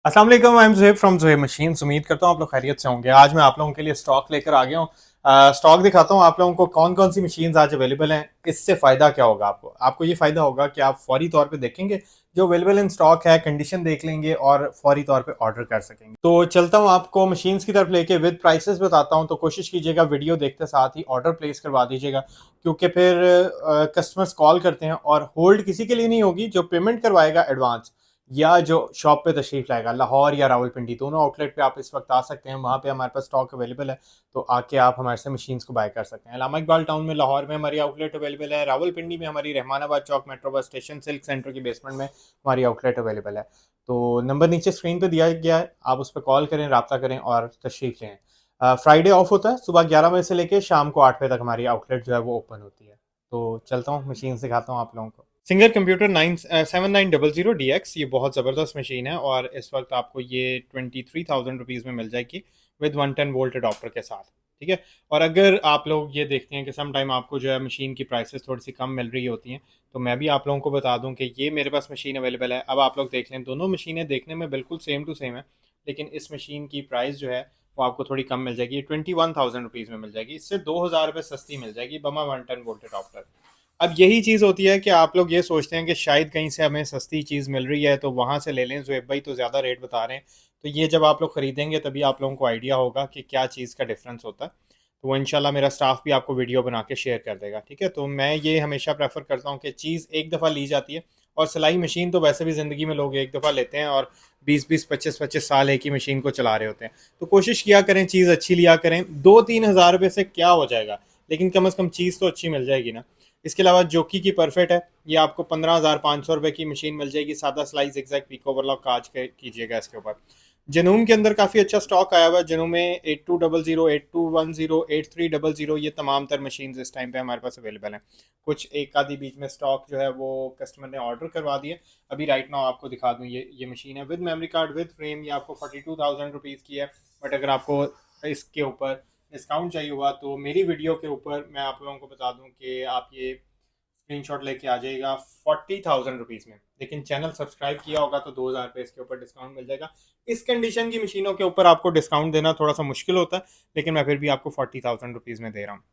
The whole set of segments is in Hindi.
अस्सलाम वालेकुम, I am Zuhaib from Zuhaib machines. उम्मीद करता हूँ आप लोग खैरियत से होंगे। आज मैं आप लोगों के लिए स्टॉक लेकर आ गया हूँ। स्टॉक दिखाता हूँ आप लोगों को कौन कौन सी मशीन्स आज अवेलेबल हैं। इससे फ़ायदा क्या होगा आपको आपको ये फ़ायदा होगा कि आप फौरी तौर पे देखेंगे जो अवेलेबल इन स्टॉक है, कंडीशन देख लेंगे और फौरी तौर पे ऑर्डर कर सकेंगे। तो चलता हूँ आपको मशीन्स की तरफ लेके विद प्राइसेस बताता हूँ। तो कोशिश कीजिएगा वीडियो देखते साथ ही ऑर्डर प्लेस करवा दीजिएगा, क्योंकि फिर कस्टमर्स कॉल करते हैं और होल्ड किसी के लिए नहीं होगी। जो पेमेंट करवाएगा एडवांस या जो शॉप पे तशरीफ लाएगा, लाहौर या रावलपिंडी दोनों आउटलेट पे आप इस वक्त आ सकते हैं। वहाँ पे हमारे पास स्टॉक अवेलेबल है, तो आके आप हमारे से मशीन्स को बाय कर सकते हैं। अलामा इकबाल टाउन में लाहौर में हमारी आउटलेट अवेलेबल है। रावलपिंडी में हमारी Rehmanabad Chowk metro bus station silk centre की बेसमेंट में हमारी आउटलेट अवेलेबल है। तो नंबर नीचे स्क्रीन पर दिया गया है, आप उस पर कॉल करें, रब्ता करें और तशरीफ लें। फ्राइडे ऑफ होता है, सुबह 11 बजे से लेकर शाम को 8 बजे तक हमारी आउटलेट जो है वो ओपन होती है। तो चलता हूँ मशीन सिखाता हूँ आप लोगों को। सिंगर कंप्यूटर 7900 DX, ये बहुत ज़बरदस्त मशीन है और इस वक्त आपको ये 23,000 रुपीज़ में मिल जाएगी विद 110 वोल्ट अडॉप्टर के साथ। ठीक है। और अगर आप लोग ये देखते हैं कि सम टाइम आपको जो है मशीन की प्राइसेस थोड़ी सी कम मिल रही होती हैं, तो मैं भी आप लोगों को बता दूं कि ये मेरे पास मशीन अवेलेबल है। अब आप लोग देख लें, दोनों मशीनें देखने में बिल्कुल सेम टू सेम है, लेकिन इस मशीन की प्राइस जो है वो आपको थोड़ी कम मिल जाएगी। 21,000 रुपीज़ में मिल जाएगी, इससे 2,000 रुपये सस्ती मिल जाएगी बमा 110 वोल्ट अडॉप्टर। अब यही चीज़ होती है कि आप लोग ये सोचते हैं कि शायद कहीं से हमें सस्ती चीज़ मिल रही है तो वहाँ से ले लें, ज़ुहैब भाई तो ज़्यादा रेट बता रहे हैं। तो ये जब आप लोग ख़रीदेंगे तभी आप लोगों को आइडिया होगा कि क्या चीज़ का डिफरेंस होता है। तो वो इंशाल्लाह मेरा स्टाफ भी आपको वीडियो बना के शेयर कर देगा। ठीक है। तो मैं ये हमेशा प्रेफर करता हूँ कि चीज़ एक दफ़ा ली जाती है, और सिलाई मशीन तो वैसे भी ज़िंदगी में लोग एक दफ़ा लेते हैं और 20-20 25-25 साल एक ही मशीन को चला रहे होते हैं। तो कोशिश किया करें चीज़ अच्छी लिया करें। 2-3 हज़ार रुपये से क्या हो जाएगा, लेकिन कम अज़ कम चीज़ तो अच्छी मिल जाएगी ना। इसके अलावा जोकी की परफेक्ट है, ये आपको 15,500 रुपये की मशीन मिल जाएगी। सादा सिलाई जिगजैग पिको ओवरलॉक काज के कीजिएगा इसके ऊपर। जनूम के अंदर काफ़ी अच्छा स्टॉक आया हुआ है। जनूम में 8200, 8210, 8300, ये तमाम तर मशीन इस टाइम पे हमारे पास अवेलेबल हैं। कुछ एक आधी बीच में स्टॉक जो है वो कस्टमर ने ऑर्डर करवा दिए। अभी राइट नाउ आपको दिखा दूँ, ये मशीन है with memory card with frame. ये आपको 42,000 रुपीज़ की है। बट अगर आपको इसके ऊपर डिस्काउंट चाहिए हुआ तो मेरी वीडियो के ऊपर मैं आप लोगों को बता दूं कि आप ये स्क्रीनशॉट लेके आ जाइएगा 40,000 रुपीज़ में। लेकिन चैनल सब्सक्राइब किया होगा तो 2,000 रुपये इसके ऊपर डिस्काउंट मिल जाएगा। इस कंडीशन की मशीनों के ऊपर आपको डिस्काउंट देना थोड़ा सा मुश्किल होता है, लेकिन मैं फिर भी आपको 40,000 रुपीज़ में दे रहा हूँ।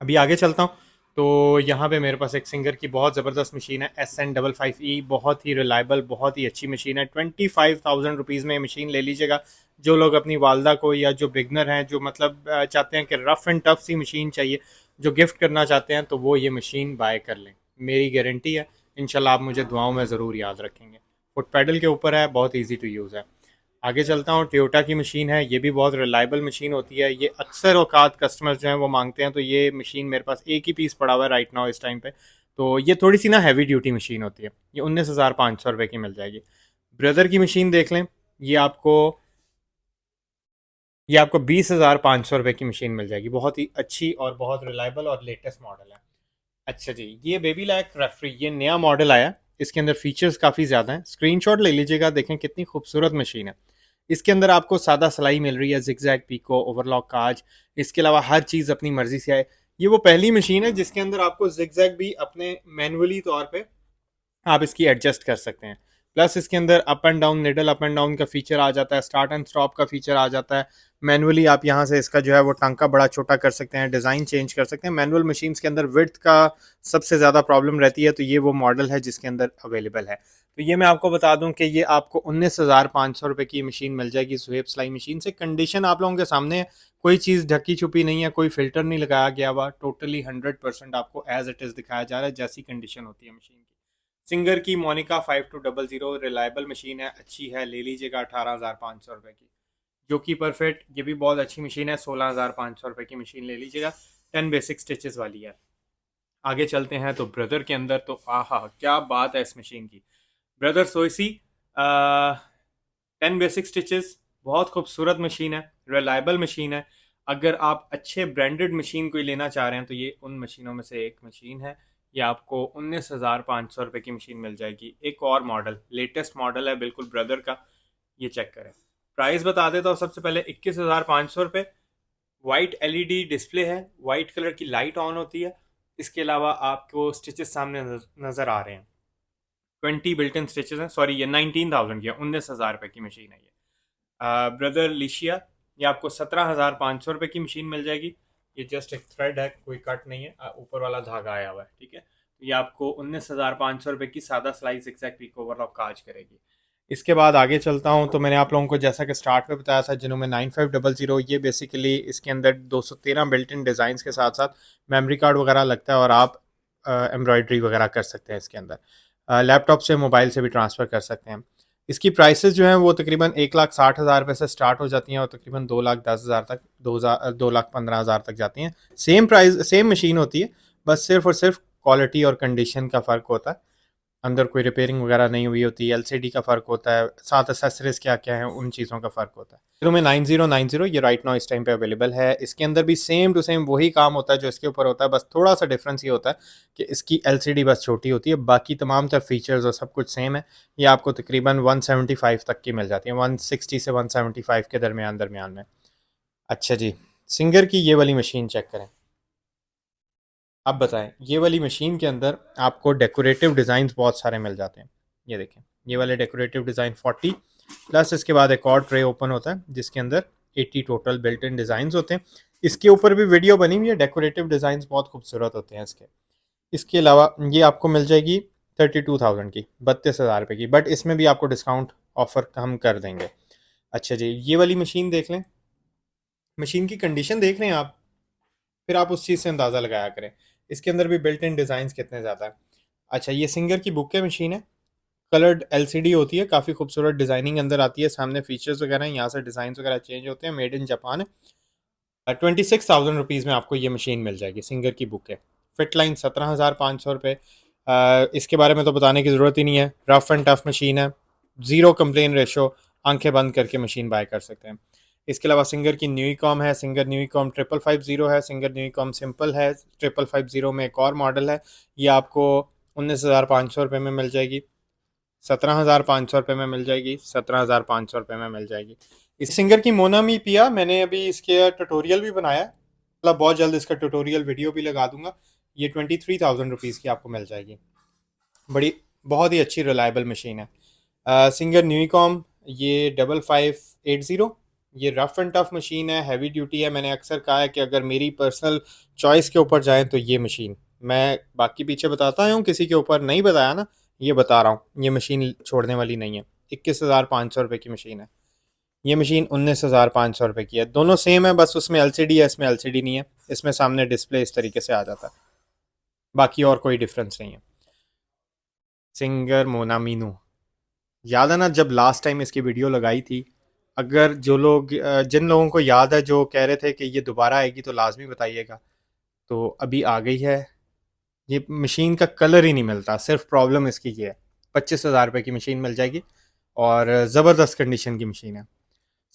अभी आगे चलता हूँ। तो यहाँ पे मेरे पास एक सिंगर की बहुत ज़बरदस्त मशीन है, SN55E। बहुत ही रिलायबल, बहुत ही अच्छी मशीन है। 25,000 रुपीज़ में मशीन ले लीजिएगा। जो लोग अपनी वालदा को, या जो बिगनर हैं, जो मतलब चाहते हैं कि रफ़ एंड टफ सी मशीन चाहिए, जो गिफ्ट करना चाहते हैं, तो वो ये मशीन बाय कर लें। मेरी गारंटी है, इंशाल्लाह आप मुझे दुआओं में ज़रूर याद रखेंगे। फुट पैडल के ऊपर है, बहुत ईजी टू यूज़ है। आगे चलता हूँ। टोयोटा की मशीन है, ये भी बहुत रिलायबल मशीन होती है। ये अक्सर औकात कस्टमर्स जो हैं वो मांगते हैं, तो ये मशीन मेरे पास एक ही पीस पड़ा हुआ है राइट नाउ इस टाइम पे। तो ये थोड़ी सी ना हैवी ड्यूटी मशीन होती है। ये 19,500 रुपये की मिल जाएगी। ब्रदर की मशीन देख लें, ये आपको ये आपको 20,500 रुपये की मशीन मिल जाएगी। बहुत ही अच्छी और बहुत रिलायबल और लेटेस्ट मॉडल है। अच्छा जी, ये बेबी लैक रेफरी, ये नया मॉडल आया। इसके अंदर फीचर्स काफ़ी ज़्यादा हैं। स्क्रीनशॉट ले लीजिएगा, देखें कितनी खूबसूरत मशीन है। इसके अंदर आपको सादा सिलाई मिल रही है, जिगजैग पीको ओवरलॉक काज। इसके अलावा हर चीज़ अपनी मर्जी से आए। ये वो पहली मशीन है जिसके अंदर आपको जिगजैग भी अपने मैनुअली तौर पे आप इसकी एडजस्ट कर सकते हैं। प्लस इसके अंदर up and down, needle up and down का फीचर आ जाता है, स्टार्ट एंड स्टॉप का फीचर आ जाता है। मैनुअली आप यहाँ से इसका जो है वो टांका बड़ा छोटा कर सकते हैं, डिज़ाइन चेंज कर सकते हैं। मैनुअल मशीन्स के अंदर विड्थ का सबसे ज़्यादा प्रॉब्लम रहती है, तो ये वो मॉडल है जिसके अंदर अवेलेबल है। तो ये मैं आपको बता दूं कि ये आपको 19,500 रुपये की मशीन मिल जाएगी ज़ुहैब सिलाई मशीन से। कंडीशन आप लोगों के सामने है, कोई चीज़ ढकी छुपी नहीं है, कोई फिल्टर नहीं लगाया गया हुआ। टोटली 100% आपको एज इट इज़ दिखाया जा रहा है जैसी कंडीशन होती है मशीन की। सिंगर की मोनिका 5200 रिलायबल मशीन है, अच्छी है, ले लीजिएगा 18,500 रुपये की। जो कि परफेक्ट, ये भी बहुत अच्छी मशीन है, 16,500 रुपये की मशीन ले लीजिएगा। 10 बेसिक स्टिचेस वाली है। आगे चलते हैं तो ब्रदर के अंदर, तो आहा क्या बात है इस मशीन की। ब्रदर सोइसी, 10 बेसिक स्टिचेस, बहुत खूबसूरत मशीन है, रिलायबल मशीन है। अगर आप अच्छे ब्रांडेड मशीन कोई लेना चाह रहे हैं तो ये उन मशीनों में से एक मशीन है। ये आपको 19,500 रुपये की मशीन मिल जाएगी। एक और मॉडल, लेटेस्ट मॉडल है बिल्कुल ब्रदर का, ये चेक करें। प्राइस बता देता हूँ सबसे पहले, 21,500 रुपये। वाइट एलईडी डिस्प्ले है, वाइट कलर की लाइट ऑन होती है। इसके अलावा आपको स्टिचेस सामने नज़र आ रहे हैं। 20 बिल्ट इन स्टिचेस हैं, सॉरी ये 19,000 की है, 19,000 रुपये की मशीन है ये। ब्रदर लिशिया, ये आपको 17,500 रुपये की मशीन मिल जाएगी। ये जस्ट एक थ्रेड है, कोई कट नहीं है, ऊपर वाला धागा आया हुआ है, ठीक है। तो ये आपको 19,500 रुपये की सादा स्लाइस एग्जैक्ट पीको ओवरलॉक काज करेगी। इसके बाद आगे चलता हूँ तो मैंने आप लोगों को जैसा कि स्टार्ट में बताया था जिन्होंने 9500, ये बेसिकली इसके अंदर 213 बिल्ट इन डिज़ाइंस के साथ साथ मेमोरी कार्ड वगैरह लगता है और आप एम्ब्रॉयडरी वगैरह कर सकते हैं इसके अंदर। लैपटॉप से मोबाइल से भी ट्रांसफ़र कर सकते हैं। इसकी प्राइसेस जो हैं वो तकरीबन 1,60,000 रुपये से स्टार्ट हो जाती हैं और तकरीबन 2,10,000 तक 2,15,000 तक जाती हैं। सेम प्राइस सेम मशीन होती है, बस सिर्फ और सिर्फ क्वालिटी और कंडीशन का फ़र्क होता है। अंदर कोई रिपेयरिंग वगैरह नहीं हुई होती, एलसीडी का फ़र्क होता है, साथ एसेसरीज क्या क्या है उन चीज़ों का फ़र्क होता है। जीरो में 9090 ये राइट नाउ इस टाइम पे अवेलेबल है। इसके अंदर भी सेम टू सेम वही काम होता है जो इसके ऊपर होता है, बस थोड़ा सा डिफरेंस ये होता है कि इसकी एलसीडी बस छोटी होती है, बाकी तमाम तर फीचर्स और सब कुछ सेम है। ये आपको तकरीबन 175 तक की मिल जाती है, 160 से 175 के दरमियान दरमियान में। अच्छा जी, सिंगर की ये वाली मशीन चेक करें। अब बताएं, ये वाली मशीन के अंदर आपको डेकोरेटिव डिज़ाइन बहुत सारे मिल जाते हैं। ये देखें, ये वाले डेकोरेटिव डिज़ाइन 40 प्लस इसके बाद एक और ट्रे ओपन होता है जिसके अंदर 80 टोटल बिल्ट इन डिज़ाइन होते हैं। इसके ऊपर भी वीडियो बनी हुई है, डेकोरेटिव डिज़ाइन बहुत खूबसूरत होते हैं इसके। इसके अलावा ये आपको मिल जाएगी 32,000 की, 32,000 रुपये की, बट इसमें भी आपको डिस्काउंट ऑफर हम कर देंगे। अच्छा जी, ये वाली मशीन देख लें, मशीन की कंडीशन देख रहे हैं आप, फिर आप उस चीज़ से अंदाज़ा लगाया करें इसके अंदर भी बिल्ट इन डिज़ाइन कितने ज़्यादा है। अच्छा, ये सिंगर की बुक के मशीन है, कलर्ड एलसीडी होती है, काफ़ी खूबसूरत डिज़ाइनिंग अंदर आती है, सामने फीचर्स वगैरह हैं, यहाँ से डिज़ाइन वगैरह चेंज होते हैं, मेड इन जापान है। 26,000 रुपीज़ में आपको ये मशीन मिल जाएगी, सिंगर की बुक है। फिट लाइन 17,500 रुपये। इसके बारे में तो बताने की ज़रूरत ही नहीं है, रफ एंड टफ मशीन है, ज़ीरो कंप्लेन रेशो, आंखें बंद करके मशीन बाय कर सकते हैं। इसके अलावा सिंगर की न्यूकॉम है, सिंगर न्यूकॉम 550 है, सिंगर न्यूकॉम सिंपल है, 550 में एक और मॉडल है, ये आपको 19,500 रुपये में मिल जाएगी, 17,500 रुपये में मिल जाएगी, 17,500 रुपये में मिल जाएगी। इस सिंगर की मोनामी पिया मैंने अभी इसके ट्यूटोरियल भी बनाया है, मतलब बहुत जल्द इसका ट्यूटोरियल वीडियो भी लगा दूंगा। ये 23,000 रुपीज़ की आपको मिल जाएगी, बड़ी बहुत ही अच्छी रिलायबल मशीन है। सिंगर न्यूकॉम ये 5580, ये रफ एंड टफ मशीन है, हैवी ड्यूटी है। मैंने अक्सर कहा है कि अगर मेरी पर्सनल चॉइस के ऊपर जाए तो ये मशीन, मैं बाकी पीछे बताता हूँ, किसी के ऊपर नहीं बताया ना, ये बता रहा हूँ, ये मशीन छोड़ने वाली नहीं है। 21,500 रुपये की मशीन है, ये मशीन 19,500 रुपये की है। दोनों सेम है, बस उसमें एलसीडी है, इसमें एलसीडी नहीं है, इसमें सामने डिस्प्ले इस तरीके से आ जाता है, बाकी और कोई डिफरेंस नहीं है। सिंगर मोनामीनू, याद है ना जब लास्ट टाइम इसकी वीडियो लगाई थी, अगर जो लोग जिन लोगों को याद है जो कह रहे थे कि ये दोबारा आएगी तो लाजमी बताइएगा, तो अभी आ गई है। ये मशीन का कलर ही नहीं मिलता, सिर्फ प्रॉब्लम इसकी ये है। 25,000 रुपये की मशीन मिल जाएगी और ज़बरदस्त कंडीशन की मशीन है।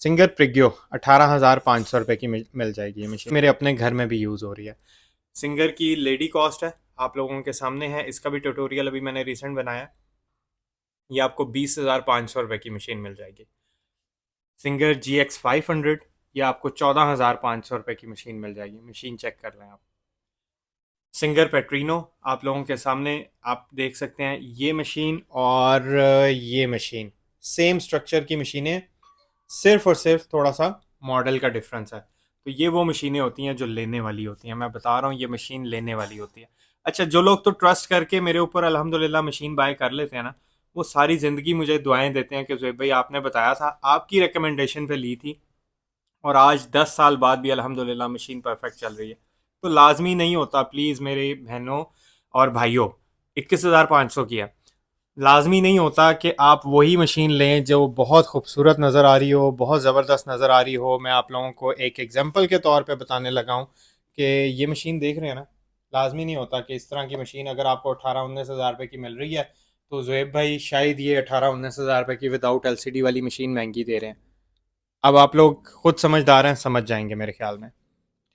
सिंगर प्रिग्यो 18,500 रुपये की मिल जाएगी। ये मशीन मेरे अपने घर में भी यूज़ हो रही है। सिंगर की लेडी कॉस्ट है, आप लोगों के सामने है, इसका भी ट्यूटोरियल अभी मैंने रिसेंट बनाया। ये आपको 20,500 रुपये की मशीन मिल जाएगी। सिंगर GX500, ये आपको 14,500 रुपये की मशीन मिल जाएगी। मशीन चेक कर लें आप। सिंगर पेट्रीनो आप लोगों के सामने आप देख सकते हैं, ये मशीन और ये मशीन सेम स्ट्रक्चर की मशीनें, सिर्फ और सिर्फ थोड़ा सा मॉडल का डिफरेंस है। तो ये वो मशीनें होती हैं जो लेने वाली होती हैं, मैं बता रहा हूँ, ये मशीन लेने वाली होती है। अच्छा, जो लोग तो ट्रस्ट करके मेरे ऊपर अल्हम्दुलिल्लाह मशीन बाय कर लेते हैं ना, वो सारी ज़िंदगी मुझे दुआएं देते हैं कि ज़ुहैब भाई आपने बताया था, आपकी रिकमेंडेशन पे ली थी और आज 10 साल बाद भी अल्हम्दुलिल्लाह मशीन परफेक्ट चल रही है। तो लाजमी नहीं होता, प्लीज़ मेरे बहनों और भाइयों, 21,500 की है, लाजमी नहीं होता कि आप वही मशीन लें जो बहुत खूबसूरत नज़र आ रही हो, बहुत ज़बरदस्त नज़र आ रही हो। मैं आप लोगों को एक एग्जांपल के तौर पे बताने लगा हूँ कि ये मशीन देख रहे हैं ना, लाजमी नहीं होता कि इस तरह की मशीन अगर आपको 18-19 हज़ार रुपये की मिल रही है तो ज़ुहैब भाई शायद ये 18-19 हज़ार रुपये की विदाउट एलसीडी वाली मशीन महंगी दे रहे हैं। अब आप लोग खुद समझदार हैं, समझ जाएंगे मेरे ख्याल में,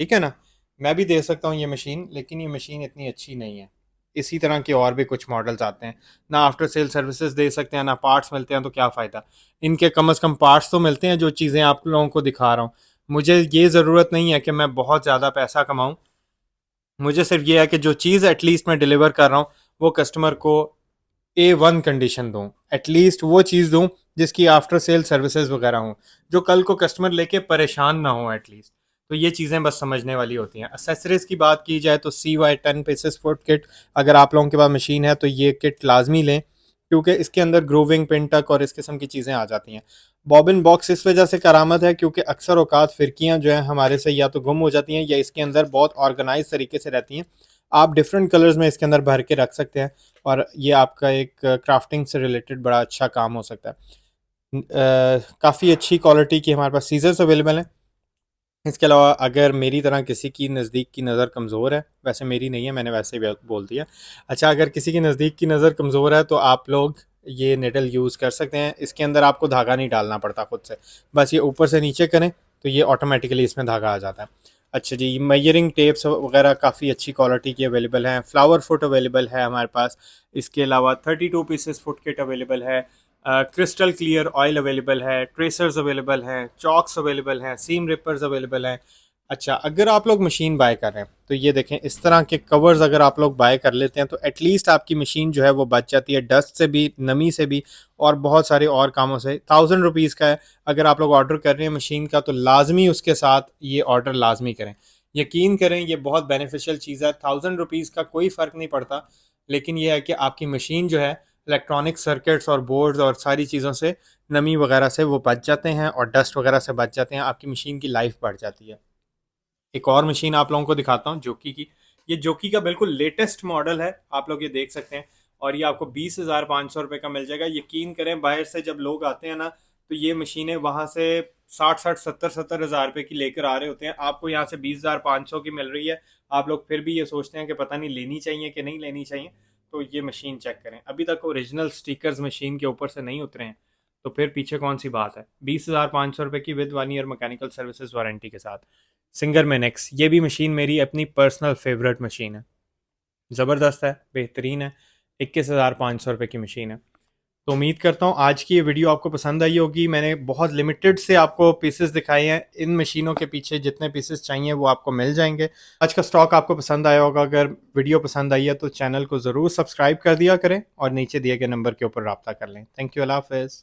ठीक है ना। मैं भी दे सकता हूँ ये मशीन, लेकिन ये मशीन इतनी अच्छी नहीं है। इसी तरह के और भी कुछ मॉडल्स आते हैं, ना आफ्टर सेल सर्विसेज दे सकते हैं, ना पार्ट्स मिलते हैं, तो क्या फ़ायदा। इनके कम से कम पार्ट्स तो मिलते हैं, जो चीज़ें आप लोगों को दिखा रहा हूँ। मुझे ये ज़रूरत नहीं है कि मैं बहुत ज़्यादा पैसा कमाऊँ, मुझे सिर्फ ये है कि जो चीज़ एटलीस्ट मैं डिलीवर कर रहा हूँ वो कस्टमर को A1 कंडीशन दूँ, एटलीस्ट वो चीज़ दूँ जिसकी आफ्टर सेल सर्विसेज वगैरह हों, जो कल को कस्टमर लेके परेशान ना हो एटलीस्ट। तो ये चीज़ें बस समझने वाली होती हैं। एक्सेसरीज़ की बात की जाए तो CY10 पीसेस फुट किट, अगर आप लोगों के पास मशीन है तो ये किट लाज़मी लें, क्योंकि इसके अंदर ग्रूविंग, पिन टक और इस किस्म की चीज़ें आ जाती हैं। बॉबिन बॉक्स इस वजह से करामत है क्योंकि अक्सर औकात फ़िरकियाँ जो हैं हमारे से या तो गुम हो जाती हैं या इसके अंदर बहुत ऑर्गेनाइज़ तरीके से रहती हैं। आप डिफरेंट कलर्स में इसके अंदर भर के रख सकते हैं और ये आपका एक क्राफ्टिंग से रिलेटेड बड़ा अच्छा काम हो सकता है। काफ़ी अच्छी क्वालिटी की हमारे पास सीज़र्स अवेलेबल हैं। इसके अलावा अगर मेरी तरह किसी की नज़दीक की नज़र कमज़ोर है, वैसे मेरी नहीं है, मैंने वैसे ही बोल दिया। अच्छा, अगर किसी की नज़दीक की नज़र कमज़ोर है तो आप लोग ये निडल यूज़ कर सकते हैं। इसके अंदर आपको धागा नहीं डालना पड़ता खुद से, बस ये ऊपर से नीचे करें तो ये ऑटोमेटिकली इसमें धागा आ जाता है। अच्छा जी, मेजरिंग टेप्स वगैरह काफ़ी अच्छी क्वालिटी की अवेलेबल हैं। फ्लावर फुट अवेलेबल है हमारे पास। इसके अलावा 32 पीसेस फुट किट अवेलेबल है। क्रिस्टल क्लियर ऑयल अवेलेबल है, ट्रेसर्स अवेलेबल हैं, चॉक्स अवेलेबल हैं, सीम रिपर्स अवेलेबल हैं। अच्छा, अगर आप लोग मशीन बाय कर रहे हैं तो ये देखें, इस तरह के कवर्स अगर आप लोग बाय कर लेते हैं तो एटलीस्ट आपकी मशीन जो है वो बच जाती है डस्ट से भी, नमी से भी और बहुत सारे और कामों से। 1000 रुपीज़ का है। अगर आप लोग ऑर्डर कर रहे हैं मशीन का तो लाजमी उसके साथ ये ऑर्डर लाजमी करें। यकीन करें, ये बहुत बेनिफिशियल चीज़ है। 1000 रुपीज़ का कोई फ़र्क नहीं पड़ता, लेकिन यह है कि आपकी मशीन जो है इलेक्ट्रॉनिक सर्किट्स और बोर्ड्स और सारी चीज़ों से, नमी वगैरह से वो बच जाते हैं और डस्ट वगैरह से बच जाते हैं। आपकी मशीन की लाइफ बढ़ जाती है। एक और मशीन आप लोगों को दिखाता हूँ, जोकी की। ये जोकी का बिल्कुल लेटेस्ट मॉडल है, आप लोग ये देख सकते हैं। और ये आपको 20,500 रुपये का मिल जाएगा। यकीन करें, बाहर से जब लोग आते हैं ना तो ये मशीनें वहाँ से 60,000 70,000 रुपये की लेकर आ रहे होते हैं। आपको यहाँ से 20,500 की मिल रही है। आप लोग फिर भी ये सोचते हैं कि पता नहीं लेनी चाहिए कि नहीं लेनी चाहिए। तो ये मशीन चेक करें, अभी तक ओरिजिनल स्टिकर्स मशीन के ऊपर से नहीं उतरे हैं, तो फिर पीछे कौन सी बात है। 20,500 रुपये की with 1 year mechanical services warranty के साथ। सिंगर मैनेक्स, ये भी मशीन मेरी अपनी पर्सनल फेवरेट मशीन है। ज़बरदस्त है, बेहतरीन है। 21,500 रुपये की मशीन है। तो उम्मीद करता हूँ आज की ये वीडियो आपको पसंद आई होगी। मैंने बहुत लिमिटेड से आपको पीसेस दिखाए हैं। इन मशीनों के पीछे जितने पीसेस चाहिए वो आपको मिल जाएंगे। आज का स्टॉक आपको पसंद आया होगा। अगर वीडियो पसंद आई है तो चैनल को ज़रूर सब्सक्राइब कर दिया करें और नीचे दिए गए नंबर के ऊपर रब्ता कर लें। थैंक यू, अल्लाह हाफ़िज़।